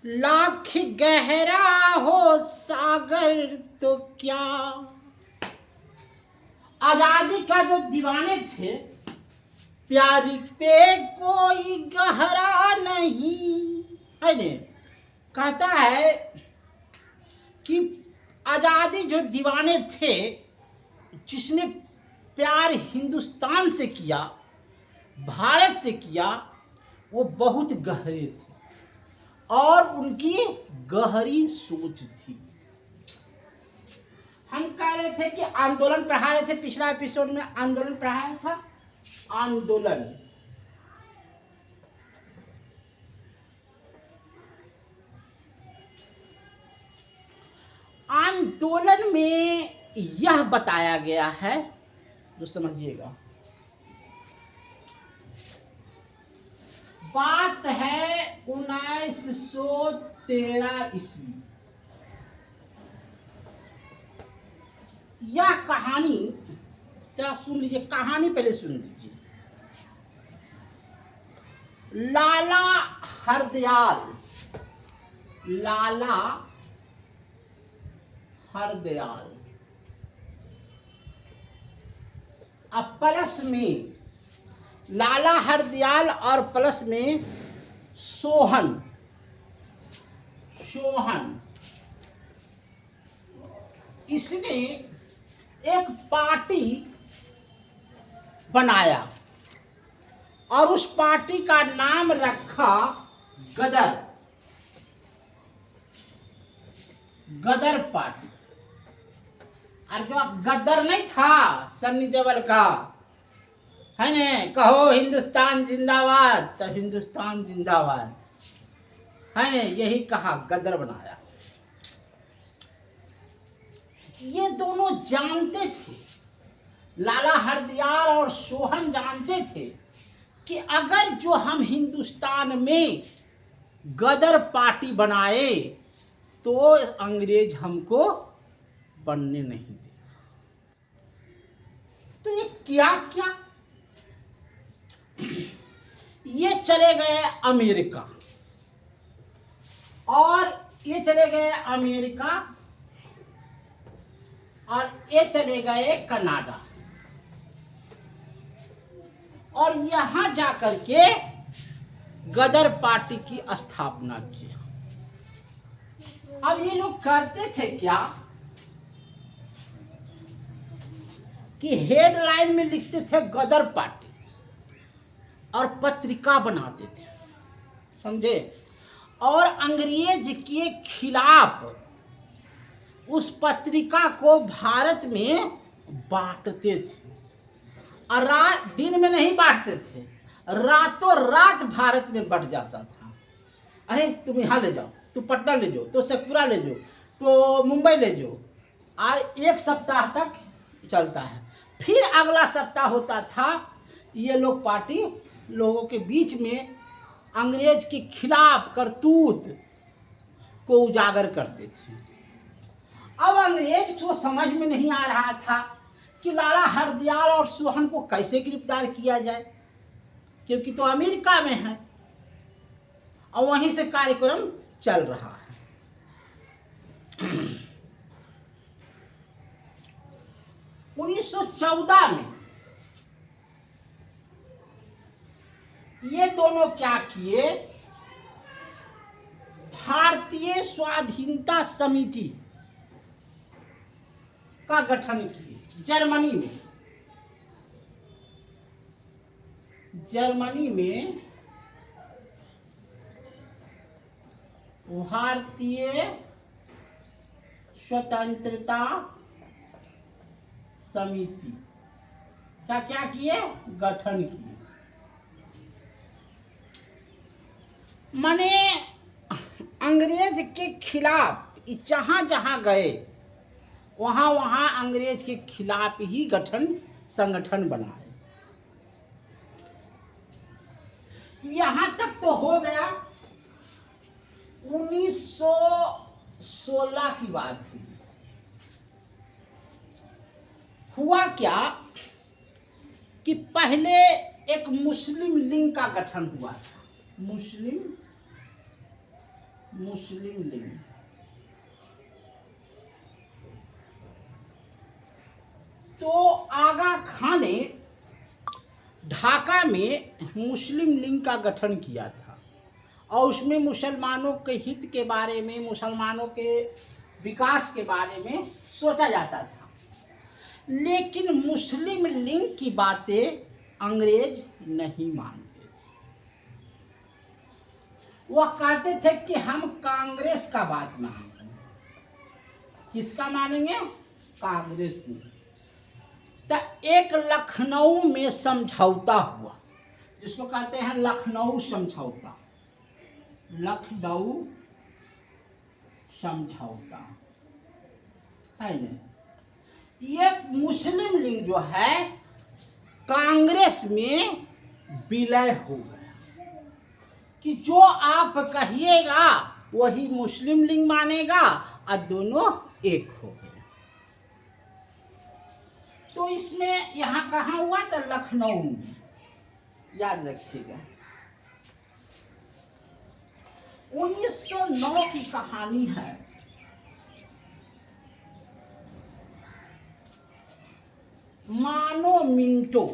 लाख गहरा हो सागर तो क्या। आजादी का जो दीवाने थे, प्यार पे कोई गहरा नहीं है ने। कहता है कि आजादी जो दीवाने थे, जिसने प्यार हिंदुस्तान से किया, भारत से किया, वो बहुत गहरे थे और उनकी गहरी सोच थी। हम कह रहे थे कि आंदोलन पढ़ा रहे थे, पिछला एपिसोड में आंदोलन पढ़ाया था। आंदोलन आंदोलन में यह बताया गया है, जो समझिएगा। बात है 1913 ईस्वी। यह कहानी जरा सुन लीजिए, कहानी पहले सुन लीजिए। लाला हरदयाल अब प्लस में लाला हरदयाल और प्लस में सोहन इसने एक पार्टी बनाया और उस पार्टी का नाम रखा गदर पार्टी। और जो गदर नहीं था सन्नी देओल का, है ने, कहो हिंदुस्तान जिंदाबाद, तो हिंदुस्तान जिंदाबाद, है ने, यही कहा, गदर बनाया। ये दोनों जानते थे, लाला हरदयाल और सोहन जानते थे कि अगर जो हम हिंदुस्तान में गदर पार्टी बनाए तो अंग्रेज हमको बनने नहीं दे। तो ये क्या ये चले गए अमेरिका, और ये चले गए अमेरिका, और ये चले गए कनाडा, और यहां जाकर के गदर पार्टी की स्थापना की। अब ये लोग करते थे क्या कि हेडलाइन में लिखते थे गदर पार्टी और पत्रिका बनाते थे, समझे, और अंग्रेज के खिलाफ उस पत्रिका को भारत में बांटते थे। और दिन में नहीं बांटते थे, रातों रात भारत में बंट जाता था। अरे तुम यहाँ ले जाओ, तो पटना ले जाओ, तो शेखपुरा ले जाओ, तो मुंबई ले जाओ, और 1 सप्ताह तक चलता है। फिर अगला सप्ताह होता था, ये लोग पार्टी लोगों के बीच में अंग्रेज के खिलाफ करतूत को उजागर करते थे। अब अंग्रेज को समझ में नहीं आ रहा था कि लाला हरदयाल और सोहन को कैसे गिरफ्तार किया जाए, क्योंकि तो अमेरिका में है और वहीं से कार्यक्रम चल रहा है। 1914 में ये दोनों क्या किए, भारतीय स्वाधीनता समिति का गठन किए। जर्मनी में भारतीय स्वतंत्रता समिति का क्या किए, गठन किए। माने अंग्रेज के खिलाफ जहां जहां गए वहां वहां अंग्रेज के खिलाफ ही संगठन बनाए। यहां तक तो हो गया। 1916 की बात थी। हुआ क्या कि पहले एक मुस्लिम लीग का गठन हुआ था। मुस्लिम मुस्लिम लीग। तो आगा खां ने ढाका में मुस्लिम लीग का गठन किया था और उसमें मुसलमानों के हित के बारे में, मुसलमानों के विकास के बारे में सोचा जाता था। लेकिन मुस्लिम लीग की बातें अंग्रेज नहीं मानते थे। वह कहते थे कि हम कांग्रेस का बात मानेंगे। किसका मानेंगे? कांग्रेस में। तो एक लखनऊ में समझौता हुआ, जिसको कहते हैं लखनऊ समझौता। लखनऊ समझौता है ना। ये मुस्लिम लीग जो है कांग्रेस में विलय हो गया कि जो आप कहिएगा वही मुस्लिम लीग मानेगा और दोनों एक हो गए। तो इसमें यहाँ कहाँ हुआ था? लखनऊ में। याद रखिएगा। 1909 की कहानी है। मानो मिंटो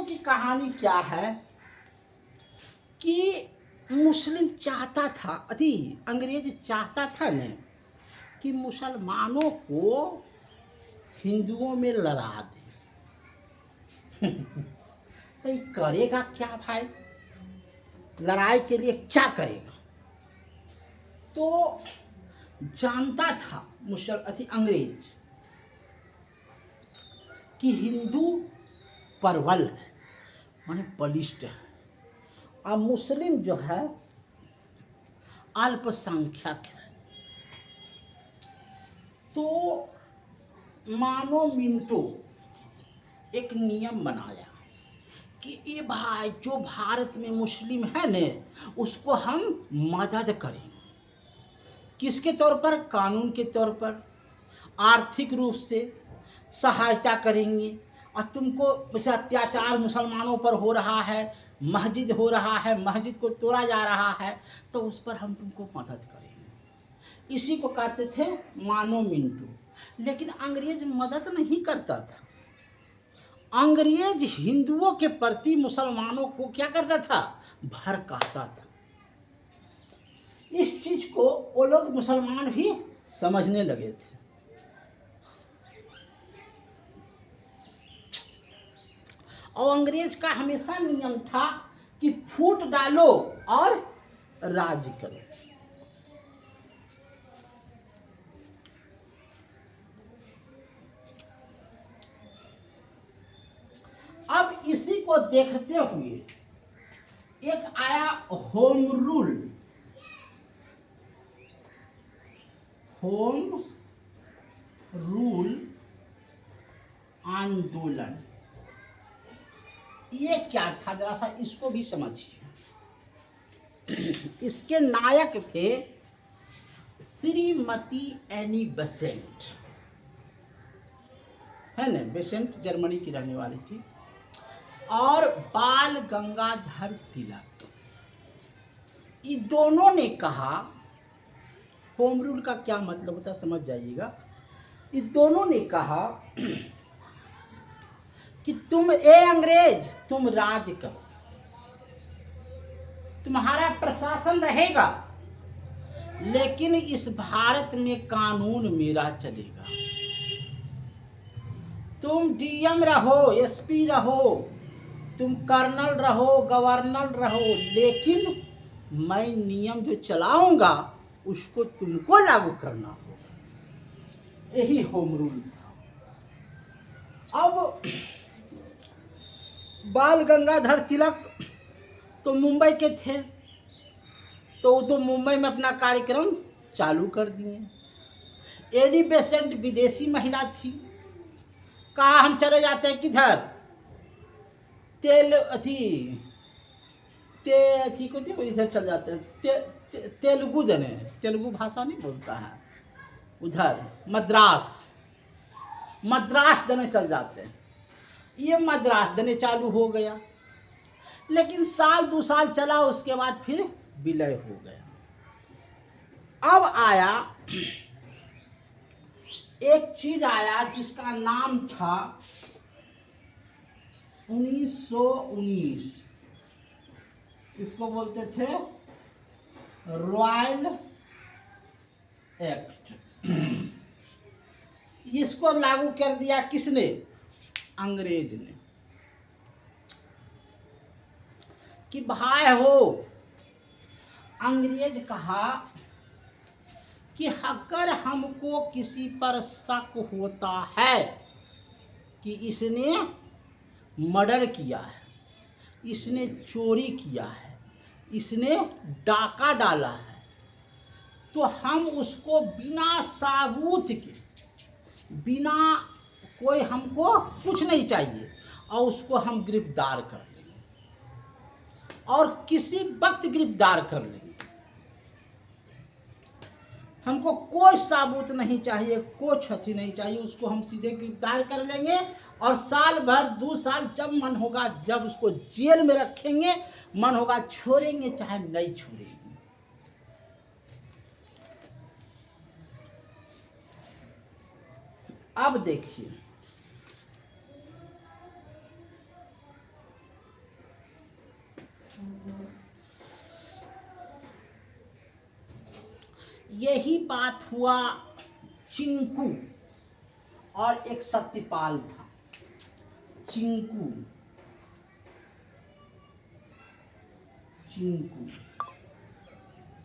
की कहानी क्या है कि मुस्लिम चाहता था, अंग्रेज चाहता था न कि मुसलमानों को हिंदुओं में लड़ा दे। तो ये करेगा क्या भाई? लड़ाई के लिए क्या करेगा? तो जानता था अंग्रेज कि हिंदू प्रबल है, माने बलिष्ठ है, और मुस्लिम जो है अल्पसंख्यक है। तो मानो मिंटो एक नियम बनाया कि ये भाई जो भारत में मुस्लिम है न, उसको हम मदद करेंगे। किसके तौर पर? कानून के तौर पर, आर्थिक रूप से सहायता करेंगे। और तुमको वैसे अत्याचार मुसलमानों पर हो रहा है, मस्जिद हो रहा है, मस्जिद को तोड़ा जा रहा है, तो उस पर हम तुमको मदद करेंगे। इसी को कहते थे मानो मिंटो। लेकिन अंग्रेज मदद नहीं करता था। अंग्रेज हिंदुओं के प्रति मुसलमानों को क्या करता था? भड़काता था। इस चीज को वो लोग मुसलमान भी समझने लगे थे। और अंग्रेज का हमेशा नियम था कि फूट डालो और राज करो। अब इसी को देखते हुए एक आया होम रूल आंदोलन। ये क्या था? जरा सा इसको भी समझिए। इसके नायक थे श्रीमती एनी बेसेंट, है ना। बेसेंट जर्मनी की रहने वाली थी। और बाल गंगाधर तिलक। ये दोनों ने कहा, होम रूल का क्या मतलब होता है समझ जाइएगा। ये दोनों ने कहा कि तुम अंग्रेज तुम राज करो, तुम्हारा प्रशासन रहेगा, लेकिन इस भारत में कानून मेरा चलेगा। तुम डीएम रहो, एसपी रहो, तुम कर्नल रहो, गवर्नर रहो, लेकिन मैं नियम जो चलाऊंगा उसको तुमको लागू करना होगा। यही होम रूल था। अब बाल गंगाधर तिलक तो मुंबई के थे, तो वो तो मुंबई में अपना कार्यक्रम चालू कर दिए। एनी बेसेंट विदेशी महिला थी। कहा हम चले जाते हैं किधर? थी को इधर चल जाते हैं। तेलुगु भाषा नहीं बोलता है, उधर मद्रास, मद्रास देने चल जाते हैं। ये मद्रास देने चालू हो गया, लेकिन साल 2 साल चला, उसके बाद फिर विलय हो गया। अब आया एक चीज आया जिसका नाम था 1919, इसको बोलते थे रॉयल एक्ट। इसको लागू कर दिया किसने? अंग्रेज ने, कि भाई हो, अंग्रेज कहा कि अगर हमको किसी पर शक होता है कि इसने मर्डर किया है, इसने चोरी किया है, इसने डाका डाला है, तो हम उसको बिना सबूत के, बिना कोई, हमको कुछ नहीं चाहिए, और उसको हम गिरफ्तार कर लेंगे, और किसी वक्त गिरफ्तार कर लेंगे। हमको कोई सबूत नहीं चाहिए, कोई क्षति नहीं चाहिए, उसको हम सीधे गिरफ्तार कर लेंगे, और साल भर 2 साल जब मन होगा, जब उसको जेल में रखेंगे, मन होगा छोड़ेंगे, चाहे नहीं छोड़ेंगे। अब देखिए, यही बात हुआ चिंकू और एक सत्यपाल था। चिंकू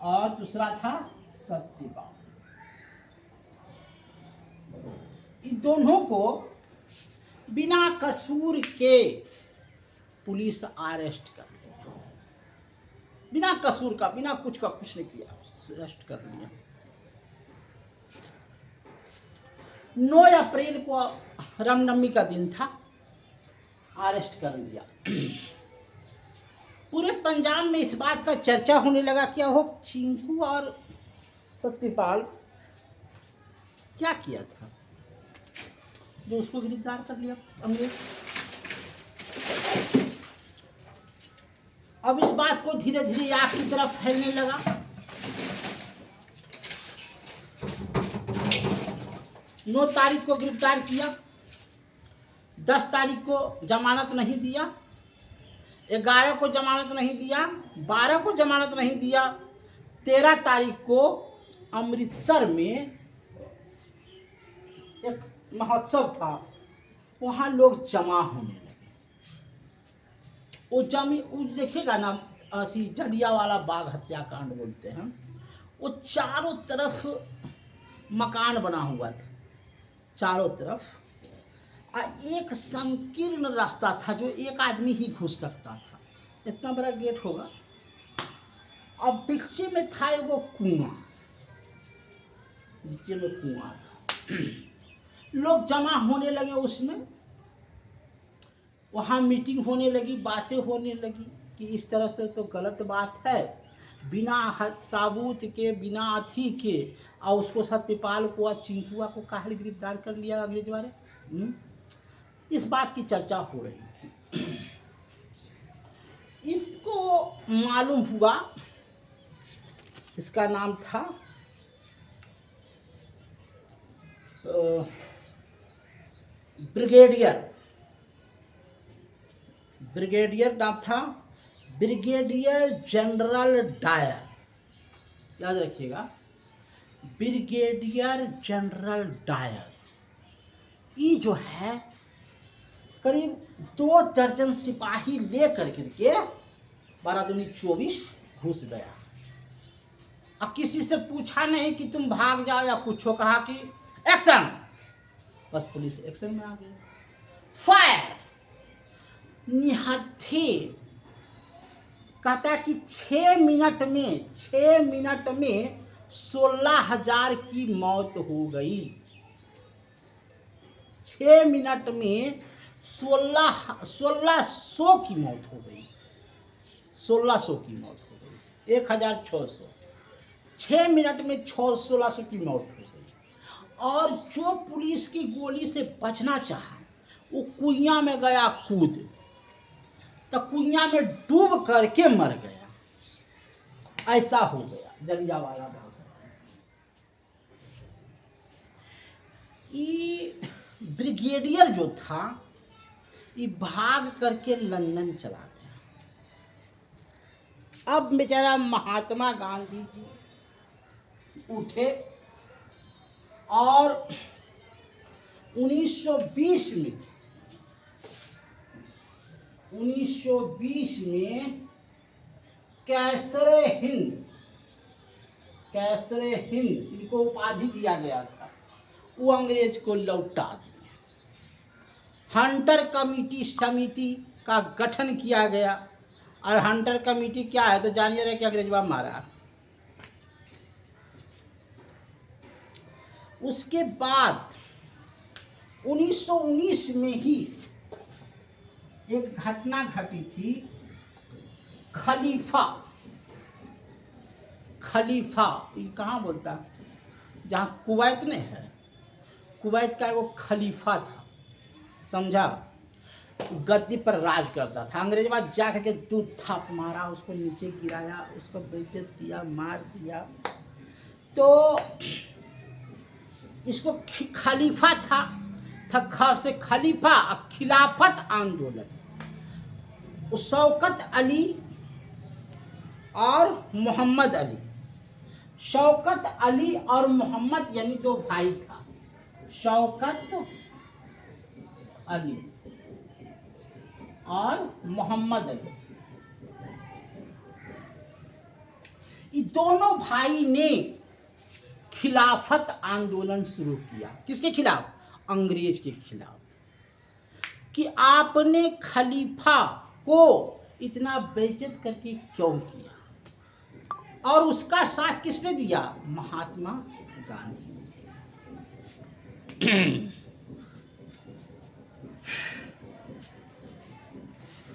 और दूसरा था सत्यपाल। इन दोनों को बिना कसूर के पुलिस अरेस्ट कर लिया, बिना कसूर का, बिना कुछ का, कुछ नहीं किया, अरेस्ट कर लिया। 9 अप्रैल को रामनवमी का दिन था, अरेस्ट कर लिया। पूरे पंजाब में इस बात का चर्चा होने लगा, क्या हो चिंकू और सत्यपाल क्या किया था जो उसको गिरफ्तार कर लिया अंग्रेज। अब इस बात को धीरे धीरे आग की तरफ फैलने लगा। नौ तारीख को गिरफ्तार किया, 10 तारीख को जमानत नहीं दिया, 11 को जमानत नहीं दिया, 12 को जमानत नहीं दिया, 13 तारीख को अमृतसर में एक महोत्सव था, वहाँ लोग जमा होने लगे। वो देखिएगा ना, ऐसी जलियांवाला बाग हत्याकांड बोलते हैं, वो चारों तरफ मकान बना हुआ था, चारों तरफ, और एक संकीर्ण रास्ता था जो एक आदमी ही घुस सकता था, इतना बड़ा गेट होगा, और पीछे में था वो कुआं, नीचे में कुआं था। लोग जमा होने लगे उसमें, वहाँ मीटिंग होने लगी, बातें होने लगी कि इस तरह से तो गलत बात है, बिना सबूत के, बिना अथी के, और उसको सत्यपाल को और चिंकुआ को काहे गिरफ्तार कर लिया अंग्रेज वाले। इस बात की चर्चा हो रही थी। इसको मालूम हुआ, इसका नाम था ब्रिगेडियर नाम था, ब्रिगेडियर जनरल डायर, याद रखिएगा, ब्रिगेडियर जनरल डायर। ये जो है करीब 2 दर्जन सिपाही ले करके 12 दूनी 24 घुस गया। अब किसी से पूछा नहीं कि तुम भाग जाओ या कुछ हो, कहा कि एक्शन, बस पुलिस एक्शन में आ गई। फायर निहत्थे, कहता कि 6 मिनट में 16,000 की मौत हो गई। 6 मिनट में 1600 की मौत हो गई, 1600 की मौत हो गई, 1600। 6 मिनट में 1600 की मौत हो गई। और जो पुलिस की गोली से बचना चाहा वो कुइयां में गया कूद, तो कुइयां में डूब करके मर गया। ऐसा हो गया जलियांवाला बाग। ये ब्रिगेडियर जो था ये भाग करके लंदन चला गया। अब बेचारा महात्मा गांधी जी उठे और 1920 में कैसरे हिंद इनको उपाधि दिया गया था, वो अंग्रेज को लौटा दिए। हंटर कमेटी समिति का गठन किया गया, और हंटर कमेटी क्या है तो जानिए रहे कि अंग्रेजवा मारा। उसके बाद 1919 में ही एक घटना घटी थी। खलीफा ये कहाँ बोलता, जहाँ कुवैत में है, कुवैत का वो खलीफा था, समझा, गद्दी पर राज करता था। अंग्रेजवा जा करके दूध थाप मारा, उसको नीचे गिराया, उसको बेइज्जत किया, मार दिया। तो इसको खलीफा था खर से खलीफा खिलाफत आंदोलन। शौकत अली और मोहम्मद अली, शौकत अली और मोहम्मद यानी दो भाई था, शौकत अली और मोहम्मद अली। ये दोनों भाई ने खिलाफत आंदोलन शुरू किया। किसके खिलाफ? अंग्रेज के खिलाफ। कि आपने खलीफा को इतना बेइज्जत करके क्यों किया, और उसका साथ किसने दिया? महात्मा गांधी।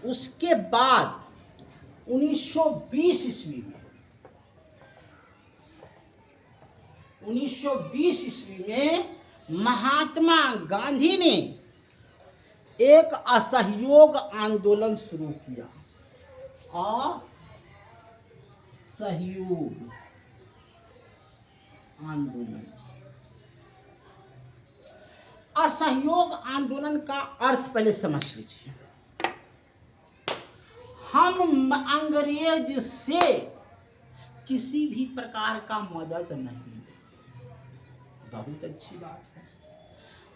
उसके बाद 1920 ईस्वी में महात्मा गांधी ने एक असहयोग आंदोलन शुरू किया। असहयोग आंदोलन। असहयोग आंदोलन का अर्थ पहले समझ लीजिए। हम अंग्रेज से किसी भी प्रकार का मदद नहीं, बहुत अच्छी बात है।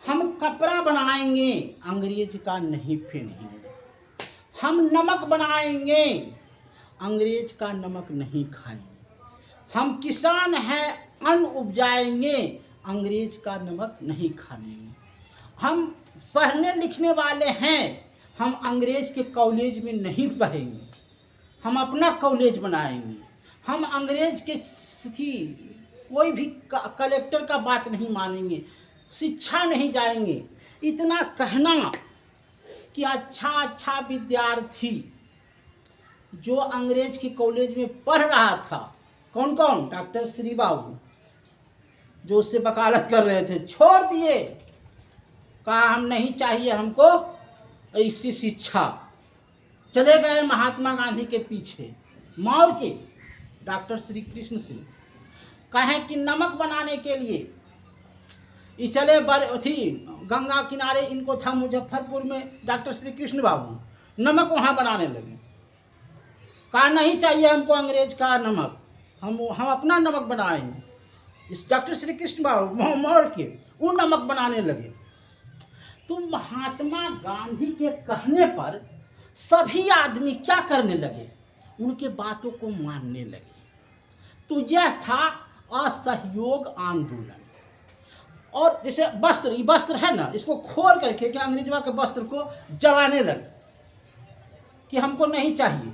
हम कपड़ा बनाएंगे, अंग्रेज का नहीं पहनेंगे। हम नमक बनाएंगे, अंग्रेज का नमक नहीं खाएंगे। हम किसान हैं, अन्न उपजाएंगे, अंग्रेज का नमक नहीं खाएंगे। हम पढ़ने लिखने वाले हैं, हम अंग्रेज के कॉलेज में नहीं पढ़ेंगे, हम अपना कॉलेज बनाएंगे। हम अंग्रेज के कोई भी कलेक्टर का बात नहीं मानेंगे, शिक्षा नहीं जाएंगे। इतना कहना कि अच्छा विद्यार्थी जो अंग्रेज के कॉलेज में पढ़ रहा था, कौन कौन? डॉक्टर श्री बाबू, जो उससे वकालत कर रहे थे, छोड़ दिए, कहा हम नहीं चाहिए हमको ऐसी शिक्षा। चले गए महात्मा गांधी के पीछे, मौर्य के डॉक्टर श्री कृष्ण सिंह। कहें कि नमक बनाने के लिए ये चले थी गंगा किनारे, इनको था मुजफ्फरपुर में डॉक्टर श्री कृष्ण बाबू, नमक वहाँ बनाने लगे। कहा नहीं चाहिए हमको अंग्रेज का नमक, हम अपना नमक बनाएंगे। इस डॉक्टर श्री कृष्ण बाबू मौर्य के वो नमक बनाने लगे। तो महात्मा गांधी के कहने पर सभी आदमी क्या करने लगे? उनके बातों को मानने लगे। तो यह था असहयोग आंदोलन। और जैसे वस्त्र, ये वस्त्र है ना, इसको खोल करके क्या अंग्रेजवा के वस्त्र को जलाने लगे कि हमको नहीं चाहिए।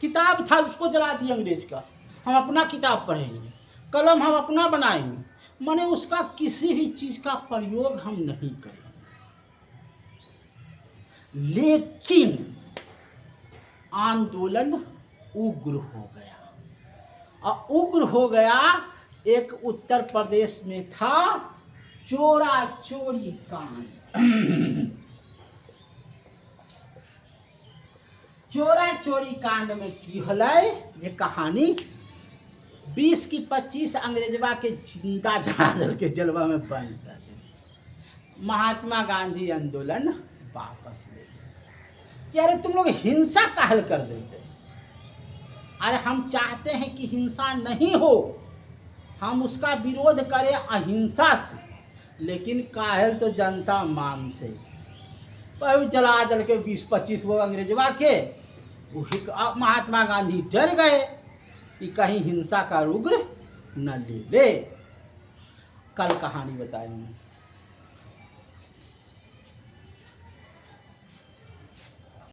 किताब था उसको जला दिया अंग्रेज का, हम अपना किताब पढ़ेंगे, कलम हम अपना बनाएंगे, माने उसका किसी भी चीज का प्रयोग हम नहीं करेंगे। लेकिन आंदोलन उग्र हो गया, और उग्र हो गया। एक उत्तर प्रदेश में था चोरा चोरी कांड। चोरा चोरी कांड में की हलै ये कहानी 20 की 25 अंग्रेजवा के जिंदा जला दल के जलवा में बंद कर दे। महात्मा गांधी आंदोलन वापस ले कि अरे तुम लोग हिंसा काहल कर देते। अरे हम चाहते हैं कि हिंसा नहीं हो, हम उसका विरोध करें अहिंसा से, लेकिन काहल तो जनता मानते। पर जला दल के 20-25 वो अंग्रेजवा के महात्मा गांधी डर गए कि कहीं हिंसा का रुग्र न ले ले। कल कहानी बताएंगे।